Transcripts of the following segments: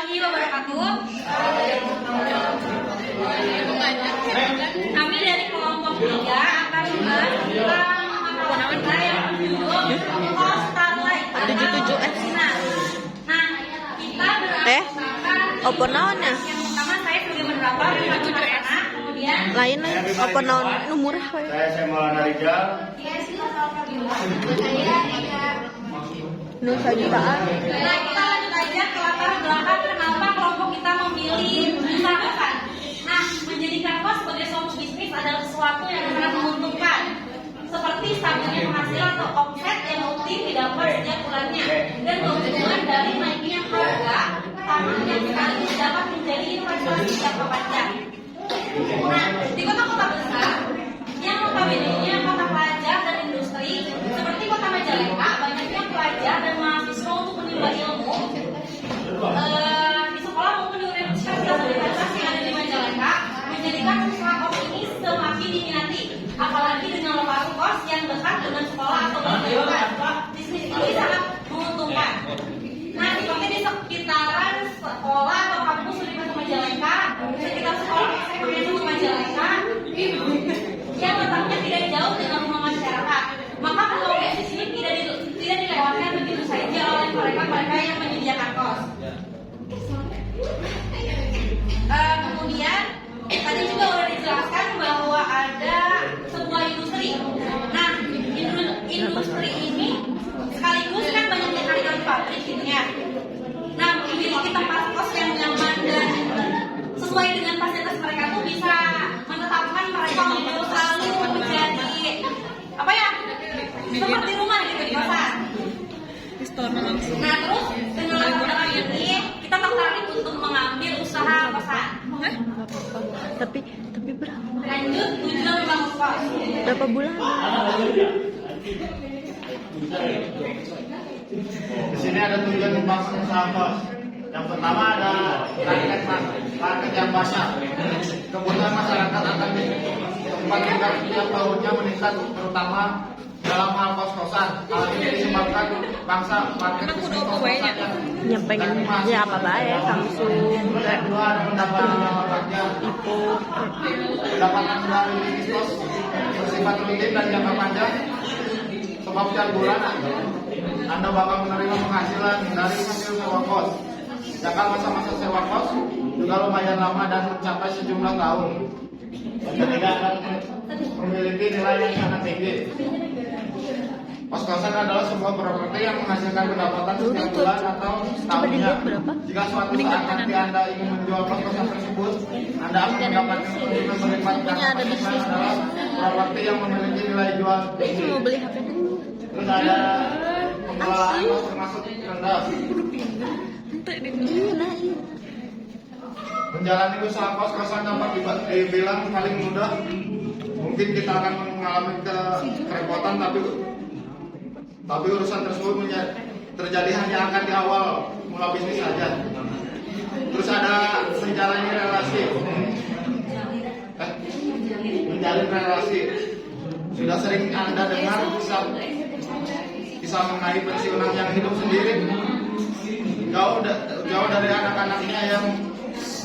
warahmatullahi wabarakatuh. Kami dari kelompok 3 akan membahas tentang yang berjudul Kos Starlight 77S. Nah, kita berasakan Apa naonnya? yang pertama saya sebagai moderator yang anak, kemudian Lain apa naon nu murah we. Saya Maulana Rijal. Nu sajutaan. Nah, kita lanjut aja ke latar belakang kenapa kelompok kita memilih usaha kosan. Nah, menjadikan kos sebagai suatu bisnis adalah sesuatu yang sangat menguntungkan, seperti stabilnya penghasilan atau omset yang rutin didapat setiap bulannya, dan keuntungan dari naiknya harga tanah yang sekaligus dapat menjadi investasi jangka panjang. Nah, di kota-kota besar yang notabene-nya kota pelajar dan industri seperti kota Majalengka, banyaknya pelajar dan mahasiswa untuk menimba ilmu di sekolah maupun di universitas yang ada di Majalengka, menjadikan usaha kos ini semakin diminati, apalagi dengan lokasi kos yang dekat dengan sekolah atau bangunan. Bisnis ini sangat menguntungkan. Nah, seperti di sekitaran sekolah atau kampus Universitas Majalengka, sekitar sekolah SMA itu Majalengka yang letaknya tidak jauh dengan rumah masyarakat, maka peluang bisnis ini tidak dilewatkan begitu saja oleh mereka yang menyediakan kos. Kemudian tadi juga sudah dijelaskan bahwa ada sebuah industri. Nah, industri ini sekaligus kan banyak karyawan di pabrik gitu ya. Nah, memiliki tempat kos yang nyaman dan sesuai dengan fasilitas mereka tuh bisa menetapkan mereka untuk selalu menjadi apa ya, seperti rumah gitu di kosan. Nah, terus dengan latar ini kita tertarik untuk mengambil usaha kosan. Tapi berapa? Lanjut tujuan bangun kos. Berapa bulan? Di sini ada tujuan membangun usaha kos. Yang pertama ada target yang banyak. Kebutuhan masyarakat akan tempat tinggal setiap tahunnya meningkat, terutama dalam hal kos-kosan. Hal ini disebabkan bangsa market bisnis kos-kosan Yang pengen ya apa bae Samsung, yang kedua ada pendapatan rakyat. Pendapatan dari bisnis kos bersifat rutin dan jangka panjang. Sebab setiap bulan Anda bakal menerima penghasilan dari hasil sewa kos. Jangka masa-masa sewa kos juga lumayan lama dan mencapai sejumlah tahun. Ketiga, memiliki nilai yang sangat tinggi. Kos-kosan adalah sebuah properti yang menghasilkan pendapatan setiap bulan atau tahunnya. Jika suatu saat nanti Anda ingin menjual kos-kosan tersebut, Anda akan mendapatkan keuntungan berlipat karena kos-kosan adalah properti yang memiliki nilai jual tinggi. Mau beli HP dulu. Terus ada pengelolaan kos termasuk rendah. Menjalani usaha kos-kosan dapat dibilang paling mudah. Mungkin kita akan mengalami kerepotan, tapi urusan tersebut terjadi hanya akan di awal mula bisnis saja. Terus ada menjalani relasi. Menjalin relasi. Sudah sering Anda dengar kisah mengenai pensiunan yang hidup sendiri, jauh dari anak-anaknya yang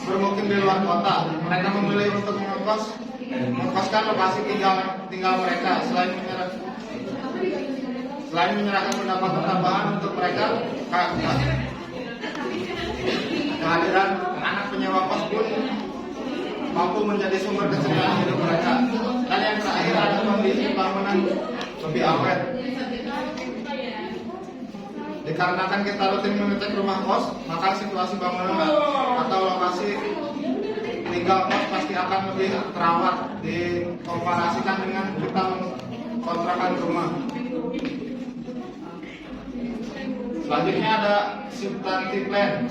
bermukim di luar kota. Mereka memilih untuk mengkoskan lokasi tinggal mereka. Selain menyerahkan pendapatan tambahan untuk mereka, kehadiran anak penyewa kos pun mampu menjadi sumber keceriaan hidup mereka. Dan yang terakhir ada kondisi bangunan lebih awet. Dikarenakan kita rutin mengecek rumah kos, maka situasi bangunan atau lokasi tinggal kos pasti akan lebih terawat dikomparasikan dengan kita kontrakan rumah. Selanjutnya ada substantif plan.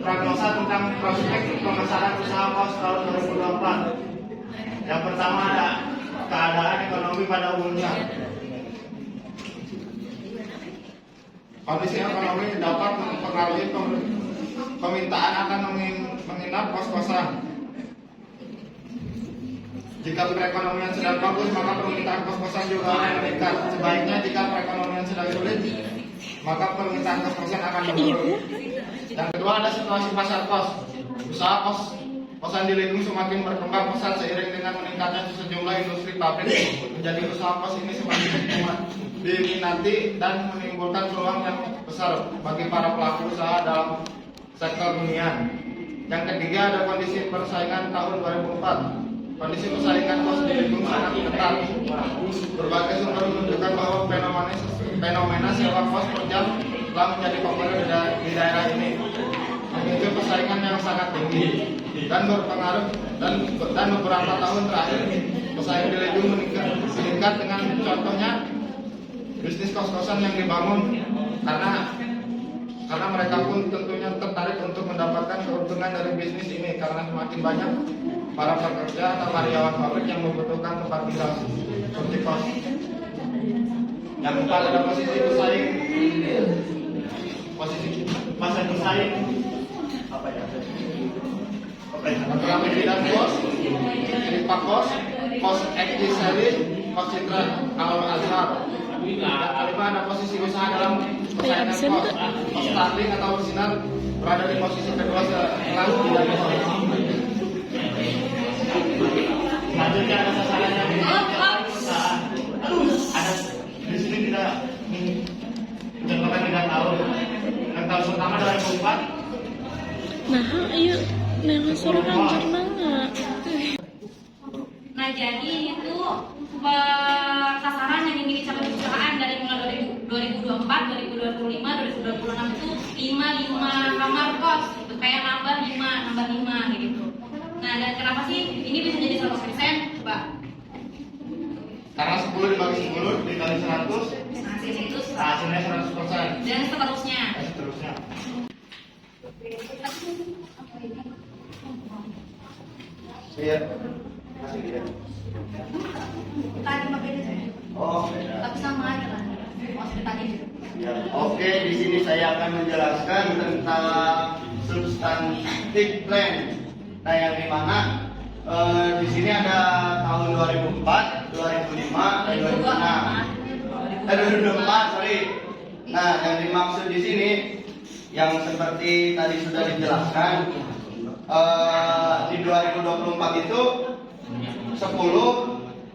Prognosa tentang prospek pemasaran usaha kos tahun 2024. Yang pertama ada keadaan ekonomi pada umumnya. Kondisi ekonomi dapat mempengaruhi permintaan akan menginap kos-kosan. Jika perekonomian sedang bagus, maka permintaan kos-kosan juga akan meningkat. Sebaliknya jika perekonomian sedang sulit, maka permintaan kos-kosan akan menurun. Yang kedua ada situasi pasar kos. Usaha kosan di Lindung semakin berkembang pesat seiring dengan meningkatnya sejumlah industri pabrik. Menjadi usaha kos ini semakin diminati dan menimbulkan peluang yang besar bagi para pelaku usaha dalam sektor hunian. Yang ketiga ada kondisi persaingan tahun 2004. Kondisi persaingan kos di Lindung sangat ketat. Berbagai sumber menunjukkan bahwa fenomena sewa kos per jam telah menjadi populer di daerah ini, memicu persaingan yang sangat tinggi dan berpengaruh dan beberapa tahun terakhir persaingan di Lindung meningkat dengan contohnya bisnis kos-kosan yang dibangun karena mereka pun tentunya tertarik untuk mendapatkan keuntungan dari bisnis ini karena semakin banyak para pekerja atau karyawan pabrik yang membutuhkan tempat tinggal seperti kos. Yang keempat ada posisi pesaing. Posisi masa pesaing apa ya? Antara bidang kos, Ripa Kos, Kos Ektisari, Kos Citra Al Azhar. Yang kelima ada posisi usaha dalam persaingan kos. Kos Starling atau Bersinar berada di posisi kedua setelah bidang kos. Selanjutnya ada sasaran yang perusahaan. Ada di sini tidak tahu. Yang tahun pertama 2004. Nah, ayo memang suruh lanjut banget. Nah, jadi itu sasaran yang dimiliki sama perusahaan dari mulai 2024, 2025, 2026 itu 5 kamar kos, gitu. Kayak nambah 5 gitu. Nah, dan kenapa sih ini bisa jadi 100%? Coba. Karena 10 dibagi 10 dikali 100, Hasilnya itu hasilnya 100%. dan seterusnya. Seterusnya. Iya. Masih dia. Tadi mah beda sih. Oh, beda. Tapi sama aja lah. Maksudnya tadi. Ya. Oke, di sini saya akan menjelaskan tentang substantif plan. Nah, yang dimana di sini ada tahun 2004, 2005, dan 2006. 2024, sorry. Nah, yang dimaksud di sini yang seperti tadi sudah dijelaskan di 2024 itu 10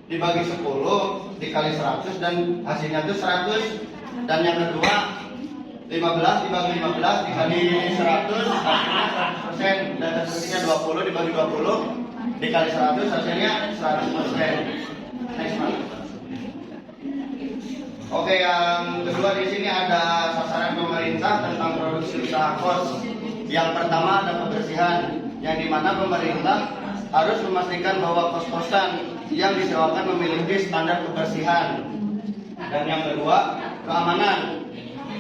dibagi 10 dikali 100 dan hasilnya itu 100. Dan yang kedua 15 dibagi 15 dikali 100 hasilnya 100%. Dan seterusnya 20 dibagi 20 dikali 100 hasilnya 100%. Next one. Oke, yang kedua di sini ada sasaran pemerintah tentang produksi usaha kos. Yang pertama ada kebersihan, yang dimana pemerintah harus memastikan bahwa kos-kosan yang disewakan memiliki standar kebersihan. Dan yang kedua keamanan.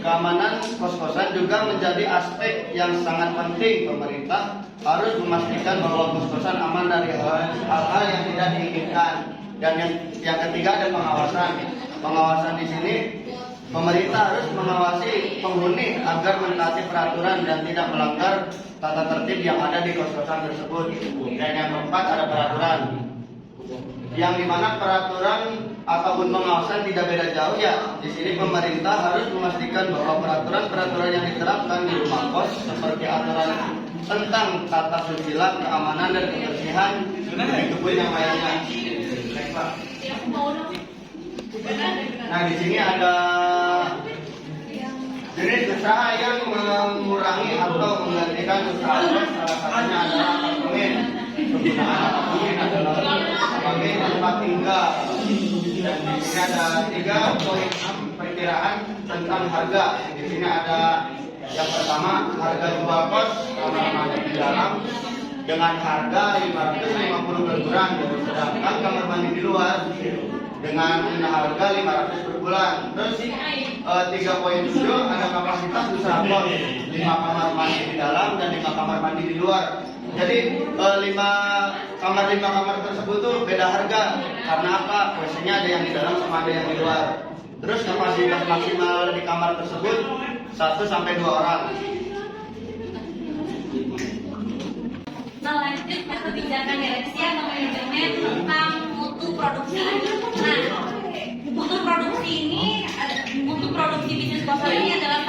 Keamanan kos-kosan juga menjadi aspek yang sangat penting. Pemerintah harus memastikan bahwa kos-kosan aman dari hal-hal yang tidak diinginkan. Dan yang ketiga ada pengawasan. Pengawasan di sini pemerintah harus mengawasi penghuni agar mentaati peraturan dan tidak melanggar tata tertib yang ada di kos-kosan tersebut. Dan yang keempat ada peraturan. Yang dimana peraturan ataupun pengawasan tidak beda jauh ya. Di sini pemerintah harus memastikan bahwa peraturan-peraturan yang diterapkan di rumah kos seperti aturan tentang tata susila, keamanan dan kebersihan, begitu pun yang lainnya. Nah, di sini ada jenis usaha yang mengurangi atau menggantikan usaha kos. Salah satunya adalah apartemen. Kegunaan apartemen adalah sebagai tempat tinggal. Dan di sini ada 3 poin perkiraan tentang harga. Di sini ada yang pertama harga jual kos kamar mandi di dalam dengan harga 550 per bulan, sedangkan kamar mandi di luar dengan harga 500 per bulan. Terus 3.7 ada kapasitas usaha kos, 5 kamar mandi di dalam dan 5 kamar mandi di luar. Jadi 5 kamar tersebut tuh beda harga. Karena apa? WC-nya ada yang di dalam sama ada yang di luar. Terus kapasitas maksimal di kamar tersebut 1 sampai 2 orang. Nah, lanjut ke kebijakan direksi atau manajemen tentang mutu produksi. Nah, mutu produksi bisnis kosan ini adalah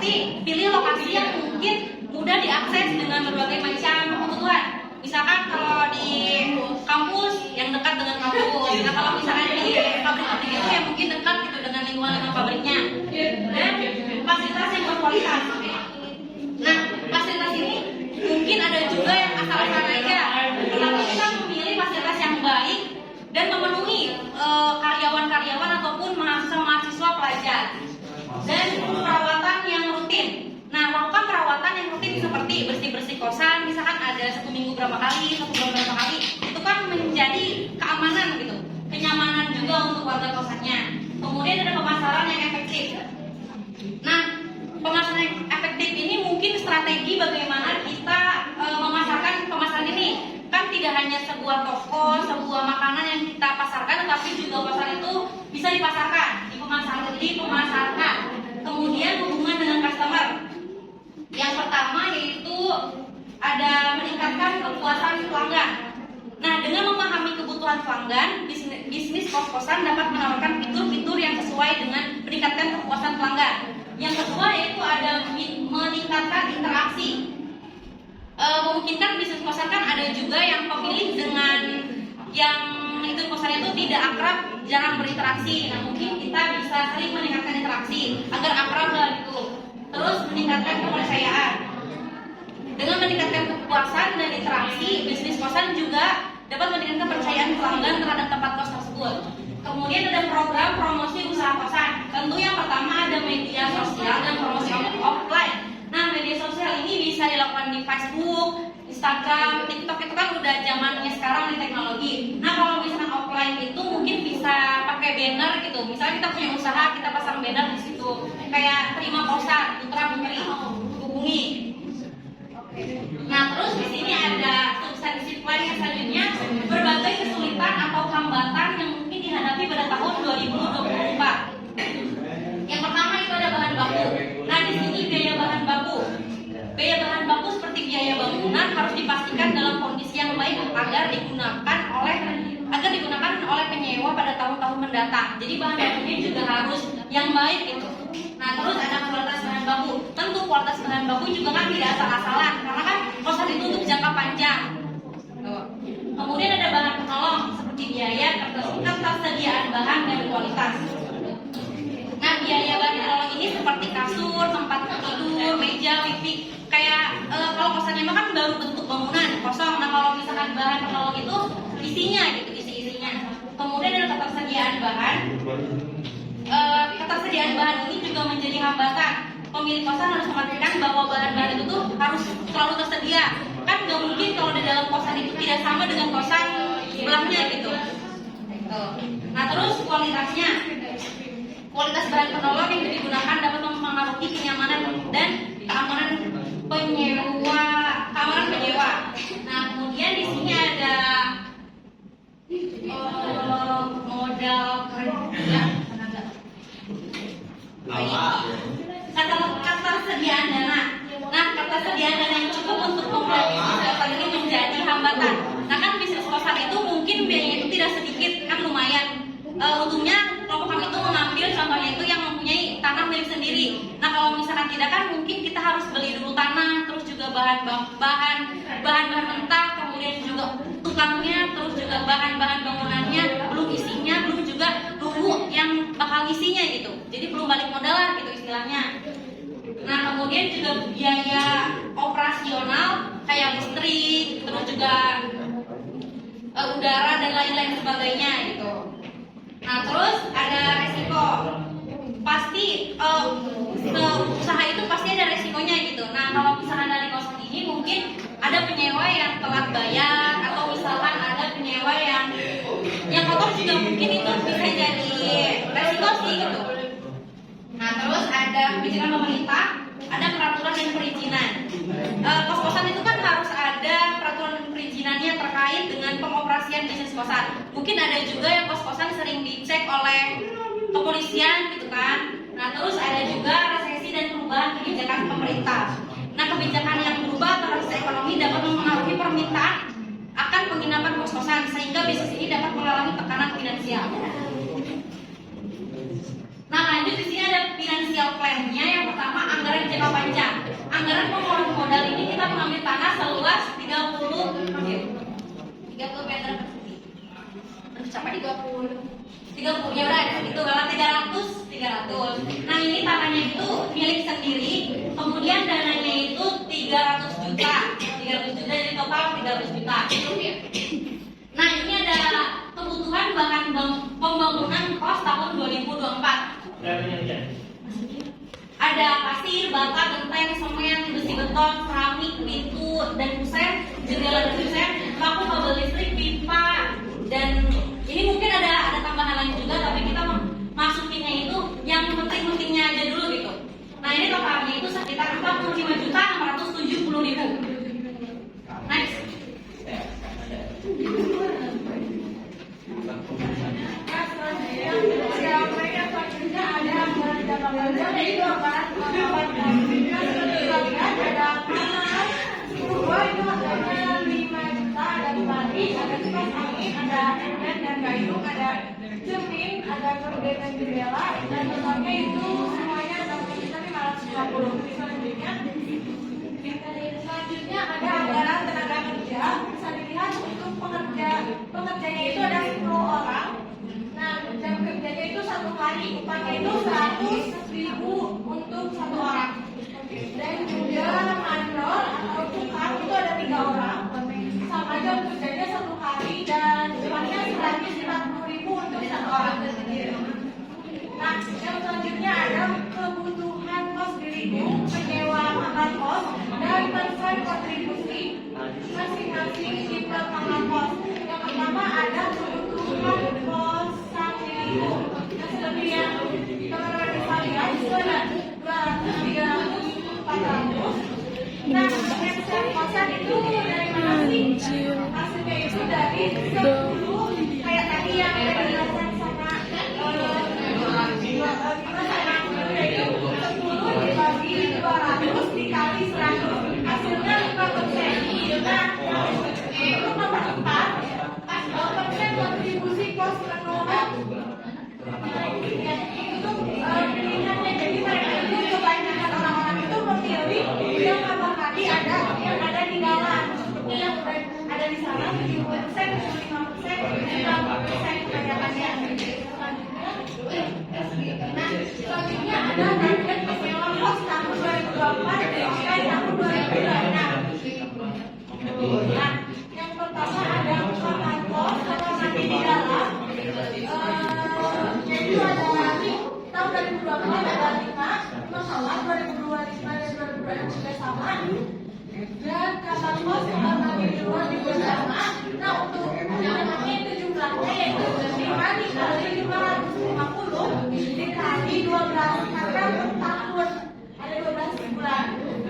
pasti pilih lokasi yang mungkin mudah diakses dengan berbagai macam kebutuhan. Misalkan kalau di kampus yang dekat dengan kampus, nah kalau misalkan di pabrik-pabrik itu yang mungkin dekat gitu dengan lingkungan pabriknya, dan fasilitas yang berkualitas. Nah, fasilitas ini mungkin ada juga yang asal-asalan aja, tetapi kita memilih fasilitas yang baik dan memenuhi karyawan-karyawan ataupun mahasiswa-mahasiswa pelajar, dan perawatan yang rutin. Nah, lakukan perawatan yang rutin seperti bersih-bersih kosan, misalkan ada 1 minggu berapa kali, 1 bulan berapa kali, itu kan menjadi keamanan gitu, kenyamanan juga untuk warga kosannya. Kemudian ada pemasaran yang efektif. Nah, pemasaran yang efektif ini mungkin strategi bagaimana kita memasarkan pemasaran ini. Kan tidak hanya sebuah toko, sebuah makanan yang kita pasarkan, tetapi juga pasar itu bisa dipasarkan, dipemasarkan. Kemudian hubungan dengan customer. Yang pertama yaitu ada meningkatkan kepuasan pelanggan. Nah, dengan memahami kebutuhan pelanggan, bisnis kos-kosan dapat menawarkan fitur-fitur yang sesuai dengan meningkatkan kepuasan pelanggan. Yang kedua yaitu ada meningkatkan interaksi. Memungkinkan bisnis kosan kan ada juga yang pemilih dengan yang itu kosannya itu tidak akrab, jarang berinteraksi. Nah, mungkin kita bisa sering meningkatkan interaksi agar akrab lah gitu. Terus meningkatkan kepercayaan. Dengan meningkatkan kepuasan dan interaksi, bisnis kosan juga dapat meningkatkan kepercayaan pelanggan terhadap tempat kos tersebut. Kemudian ada program promosi usaha kosan. Tentu yang pertama ada media sosial dan promosi offline. Nah, media sosial ini bisa dilakukan di Facebook, Instagram, TikTok, itu kan udah zamannya sekarang di teknologi. Nah, kalau misalkan offline itu mungkin bisa pakai banner gitu. Misalnya kita punya usaha, kita pasang banner di situ. Kayak terima kosan, putra-putri, hubungi. Nah, terus di sini ada substansi plan yang selanjutnya, berbagai kesulitan atau hambatan yang mungkin dihadapi pada tahun 2024. Yang pertama itu ada bahan baku. Nah, di sini biaya bahan baku. Biaya bahan baku seperti biaya bangunan harus dipastikan dalam kondisi yang baik agar digunakan oleh penyewa pada tahun-tahun mendatang. Jadi bahan bakunya juga harus yang baik gitu. Nah, terus ada kualitas bahan baku. Tentu kualitas bahan baku juga kan tidak asal-asalan, karena kan kosan itu untuk jangka panjang. Kemudian ada bahan penolong seperti biaya ketersediaan bahan dan kualitas. Nah, biaya bahan penolong ini seperti kasur, tempat tidur, meja, wifi. Kayak kalau kosannya kan baru bentuk bangunan kosong. Nah, kalau misalkan bahan penolong itu isinya gitu, isi-isinya. Kemudian ada ketersediaan bahan. Ketersediaan bahan ini juga menjadi hambatan. Pemilik kosan harus memastikan bahwa bahan-bahan itu tuh harus selalu tersedia. Kan nggak mungkin kalau di dalam kosan itu tidak sama dengan kosan sebelahnya gitu. Nah, terus kualitasnya. Kualitas bahan penolong yang digunakan dapat mempengaruhi kenyamanan dan keamanan penyewa. Nah, kemudian di sini ada modal kerja tenaga. Ketersediaan dana. Nah, ketersediaan dana yang cukup untuk memulai bisnis kosan ini menjadi hambatan. Nah, kan bisnis kosan itu mungkin biayanya itu tidak sedikit, kan lumayan. Untungnya kelompok kami itu mengambil contohnya itu yang mempunyai tanah milik sendiri. Nah, kalau misalkan tidak kan mungkin kita harus beli dulu tanah, terus juga bahan-bahan mentah, kemudian juga tukangnya, terus juga bahan-bahan bangunannya, belum isinya, belum juga nunggu yang bakal isinya gitu. Jadi belum balik modal lah gitu istilahnya. Nah, kemudian juga biaya operasional kayak listrik, terus juga udara dan lain-lain sebagainya gitu. Nah, terus ada resiko. Pasti usaha itu pasti ada resikonya gitu. Nah, kalau misalkan dari kosan ini mungkin ada penyewa yang telat bayar, atau misalkan ada penyewa yang kotor juga mungkin itu bisa jadi resiko sih gitu. Nah, terus ada kebijakan pemerintah, ada peraturan dan perizinan. Kos-kosan itu kan harus ada peraturan dan perizinannya terkait dengan pengoperasian bisnis kosan. Mungkin ada juga yang kos-kosan sering dicek oleh kepolisian gitu kan. Nah, terus ada juga resesi dan perubahan kebijakan pemerintah. Nah, kebijakan yang berubah atau resesi ekonomi dapat mempengaruhi permintaan akan penginapan kos-kosan sehingga bisnis ini dapat mengalami tekanan finansial. Nah, lanjut di sini ada financial plan-nya. Yang pertama, anggaran jangka seluas 30 meter persegi. Terus siapa 30 ya udah itu kalau 300. Nah ini tanahnya itu milik sendiri, kemudian dananya itu 300 juta jadi total 300 juta. Nah ini ada kebutuhan bahan pembangunan pos tahun 2024. Ada pasir, bata, genteng, semen, besi beton, keramik, pintu dan kusen, jendela dan kusen, lampu kabel listrik, pipa, dan ini mungkin ada tambahan lain juga, tapi kita masukinnya itu yang penting-pentingnya aja dulu gitu. Nah ini totalnya itu sekitar 45.670.000. Next. Ada korden dan jendela dan totalnya itu semuanya 60.550. Selanjutnya ada anggaran tenaga kerja. Bisa dilihat untuk pekerjanya itu ada 10 orang. Nah, jam kerjanya itu 1 hari, upahnya itu 100.000 untuk 1 orang. Dan juga mandor atau tukang itu ada 3 orang. Sama jam kerjanya 1 hari dan upahnya 140.000 untuk 1 orang. Nah, yang selanjutnya ada kebutuhan kos dirimu, menyewa kamar kos, dan persen kontribusi masing-masing di kamar kos. Yang pertama ada kebutuhan kosan dirimu. Yang selebihnya teman-teman bisa lihat itu ada 200, 300, 400. Nah, persen kosan itu dari mana sih? Hasilnya itu dari 10 kayak tadi yang ada dijelaskan sama 10 dibagi 200 dikali 100 hasilnya 5%. Nah, itu nomor 4 persen kontribusi kos penuh. Itu pilihannya, jadi mereka itu kebanyakan orang-orang itu memilih yang kamar mandi ada yang ada di dalam. Seperti yang ada di sana 70%, 75%, 60% kebanyakannya. Nah, selanjutnya ada target penyewa kos tahun 2024 sampai tahun 2026. Nah, yang pertama ada kamar kos kamar mandi di dalam. Yaitu ada tahun 2024 ada 5 kamar, 2025 dan 2026 juga sama. Dan kamar kos kamar mandi di luar juga sama. Nah, untuk penyewaannya itu jumlahnya yaitu 5 dikali 550 dikali 12 karena per tahun ada 12 bulan.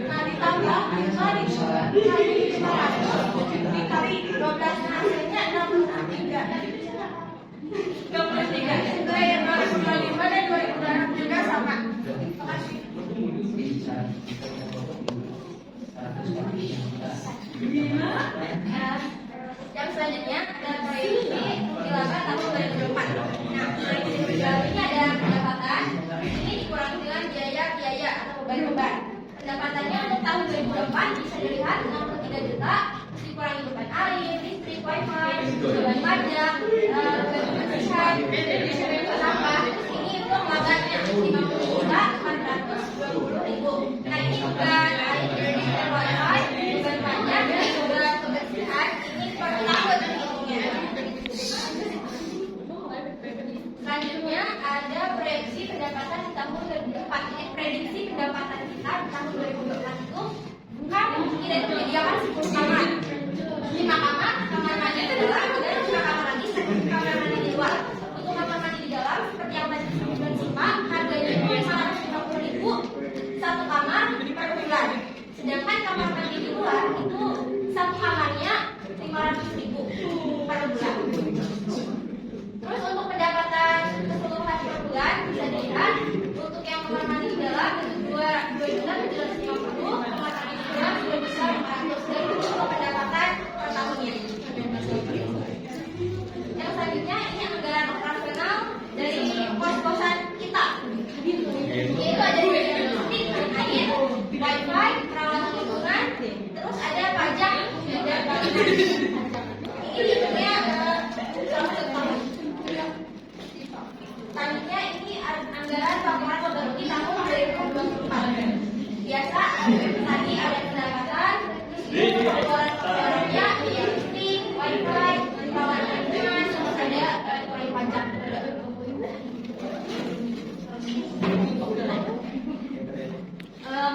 Nah, ditambah 5 dikali 500 dikali 12 hasilnya 63. Itu yang 2025 dan 2026 juga sama. Terima kasih. Yang selanjutnya ada proyeksi perkiraan tahun 2024. Nah, proyeksi perkiraan ini ada pendapatan, ini dikurangi dengan biaya atau beban-beban. Pendapatannya untuk tahun 2024 bisa dilihat 63 juta, dikurangi beban air, listrik, wifi, beban pajak, beban kebersihan, beban sampah. Ini untuk labanya 50 juta 420.000. Nah, ini beban air, listrik, dan wifi, beban pajak, dan beban kebersihan. Ini per tahun hitungnya. Selanjutnya ada proyeksi pendapatan di tahun 2024. Ini prediksi pendapatan kita di tahun 2024 itu bukan tidak menyediakan 10 kamar, 5 kamar, kamar mandi di dalam dan 5 kamar lagi kamar mandi di luar. Untuk kamar mandi di dalam seperti yang tadi disebutkan Sipa, harganya itu 550.000 satu kamar per bulan. Sedangkan kamar mandi di luar itu satu kamarnya 500.000 per bulan. Terus untuk pendapatan keseluruhan per bulan bisa dilihat untuk yang kamar mandi di dalam itu 2.750, kamar mandi di luar 2.500. Dan itu untuk pendapatan per tahunnya. Yang selanjutnya ini anggaran operasional dari kos-kosan kita. Yaitu ada listrik, air, wifi, perawatan lingkungan, terus ada pajak selanjutnya ini anggaran laporan pembaruan di tahun 2024. Biasa tadi ada pendapatan, terus ini pengeluaran pembaruannya ya listrik, wifi, perawatan lingkungan, terus ada kualitas pajak.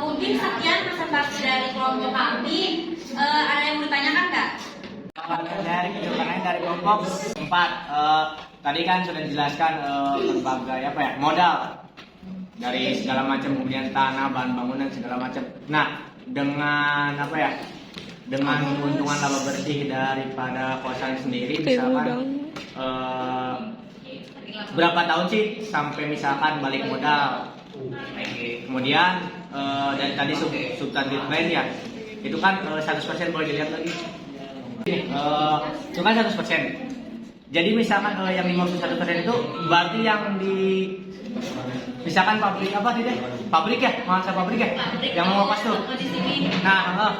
Mungkin sekian presentasi dari kelompok kami. Ada yang mau ditanyakan nggak? Dari kejuaraan dari kelompok 4 tadi kan sudah dijelaskan berbagai apa ya modal dari segala macam, kemudian tanah, bahan bangunan segala macam. Nah, dengan apa ya, dengan keuntungan laba bersih daripada kosan sendiri, misalkan berapa tahun sih sampai misalkan balik modal. Kemudian dari tadi substantif lain ya, itu kan 100% boleh dilihat lagi. Itu kan 100%. Jadi misalkan yang dimaksud 100% itu berarti yang di misalkan pabrik apa tidak? Pabrik ya, masa pabrik ya? Yang mau pas tuh. Nah,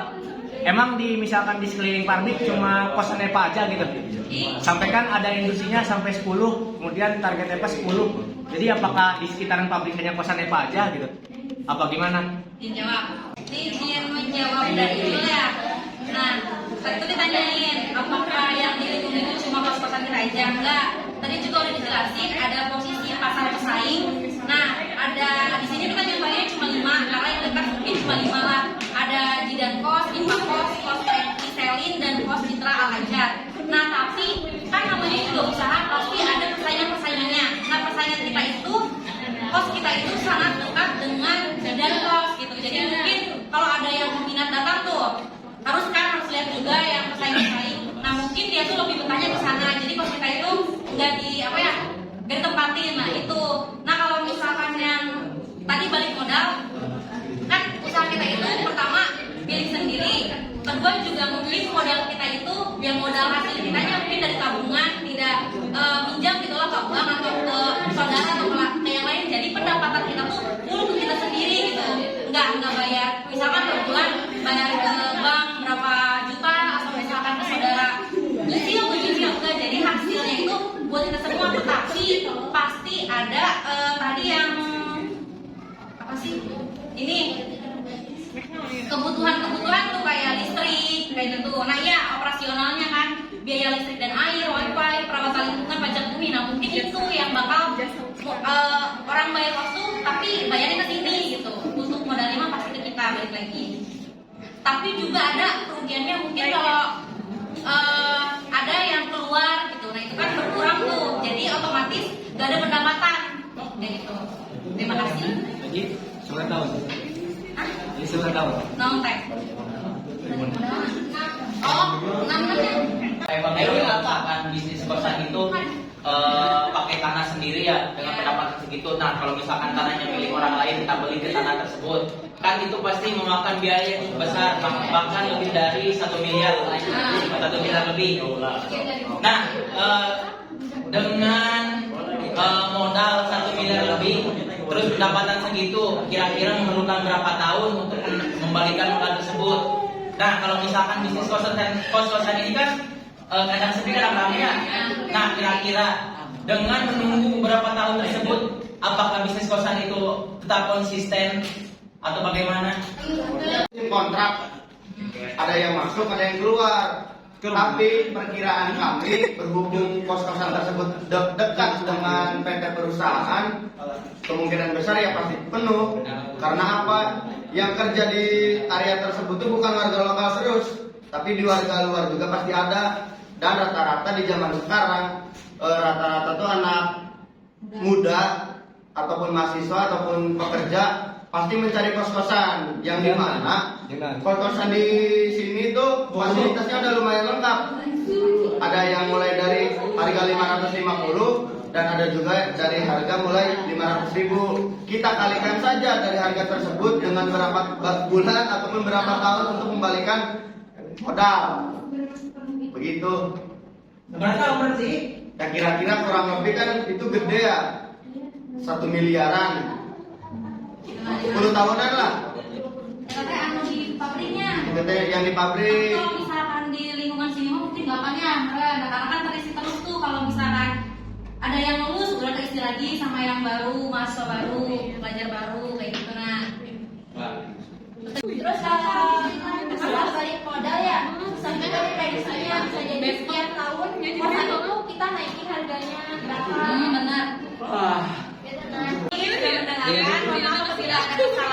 emang misalkan di sekeliling pabrik cuma kosan EPA aja gitu. Sampai kan ada industrinya sampai 10, kemudian target EPA 10. Jadi apakah di sekitaran pabrik hanya kosan EPA aja gitu? Apa gimana? Dijawab. Izin menjawab dari dulu ya. Nah, itu ditanyain apakah yang di lingkungan itu cuma kos-kosan kita aja? Enggak. Tadi juga udah dijelasin ada posisi pasar pesaing. Nah, ada di sini kita nyobain cuma 5 karena yang dekat mungkin cuma 5 lah. Ada Jidan Kos, Impa Kos, Kos Selin dan Kos Citra Al-Hajar. Nah, tapi kan namanya juga usaha pasti ada persaingan-persaingannya. Nah, persaingan kita itu kos kita itu sangat dekat dengan Jidan Kos gitu. Jadi mungkin kalau ada yang minat datang tuh harus lihat juga yang pesaing. Nah, mungkin dia tuh lebih bertanya ke sana. Jadi kos kita itu nggak ditempatin. Nah, itu. Nah, kalau misalkan yang tadi balik modal, kan usaha kita itu pertama pilih sendiri. Kedua juga mungkin modal kita itu yang modal hasil kita mungkin dari tabungan, tidak minjam gitu loh ke bank atau ke saudara atau ke yang lain. Jadi pendapatan kita tuh full ke kita sendiri gitu. Nggak bayar. Misalkan per bulan bayar ke bank berapa juta atau misalkan ke saudara nyicil enggak. Jadi hasilnya itu buat kita semua. Tetapi pasti ada tadi yang apa sih? Ini kebutuhan tuh kayak listrik kayak gitu. Nah ya operasionalnya kan biaya listrik dan air, wifi, perawatan lingkungan, pajak bumi. Nah mungkin itu yang bakal orang bayar kos tuh tapi bayarnya ke sini gitu. Untuk modalnya mah pasti ke kita balik lagi. Tapi juga ada kerugiannya mungkin kalau ada yang keluar gitu. Nah itu kan berkurang tuh. Jadi otomatis gak ada pendapatan. Ya gitu. Terima kasih. Lagi surat tahun. Ini surat tahun. Nontek. Oh, namanya. Apa kan bisnis kosan itu pakai tanah sendiri ya dengan pendapatan segitu. Nah, kalau misalkan tanahnya milik orang lain kita beli ke tanah tersebut, kan itu pasti memakan biaya yang besar, bahkan lebih dari 1 miliar, 1 miliar lebih. Nah, dengan modal 1 miliar lebih, terus pendapatan segitu, kira-kira memerlukan berapa tahun untuk membalikan modal tersebut? Nah, kalau misalkan bisnis kos-kosan ini kan kadang sepi kadang rame ya. Nah, kira-kira dengan menunggu beberapa tahun tersebut, apakah bisnis kosan itu tetap konsisten atau bagaimana? Kontrak ada yang masuk, ada yang keluar. Tapi perkiraan kami berhubung kos-kosan tersebut dekat dengan PT perusahaan, kemungkinan besar ya pasti penuh. Karena apa? Yang kerja di area tersebut itu bukan warga lokal terus, tapi di warga luar juga pasti ada. Dan rata-rata di zaman sekarang rata-rata tuh anak muda ataupun mahasiswa ataupun pekerja pasti mencari kos-kosan yang dimana kos-kosan di sini tuh fasilitasnya udah lumayan lengkap. Ada yang mulai dari harga 550 dan ada juga dari harga mulai 500.000. Kita kalikan saja dari harga tersebut dengan berapa bulan ataupun berapa tahun untuk membalikan modal. Begitu. Berapa umur sih? Ya kira-kira kurang lebih kan itu gede ya, 1 miliaran, 10 tahunan lah. Katanya anu di pabriknya. Gede yang di pabrik. Kalau misalkan di lingkungan tunggakannya, nah, karena kan terisi terus tuh kalau misalkan ada yang lulus udah terisi lagi sama yang baru, mahasiswa baru, pelajar baru kayak gitu nah. Terus kalau masalah balik modal ya, sampai dari prediksinya bisa jadi setiap tahun masa itu kita naikin harganya berapa. Benar. Wah. Gitu nah. Ini sudah mendengarkan, mohon maaf apabila ada kesalahan.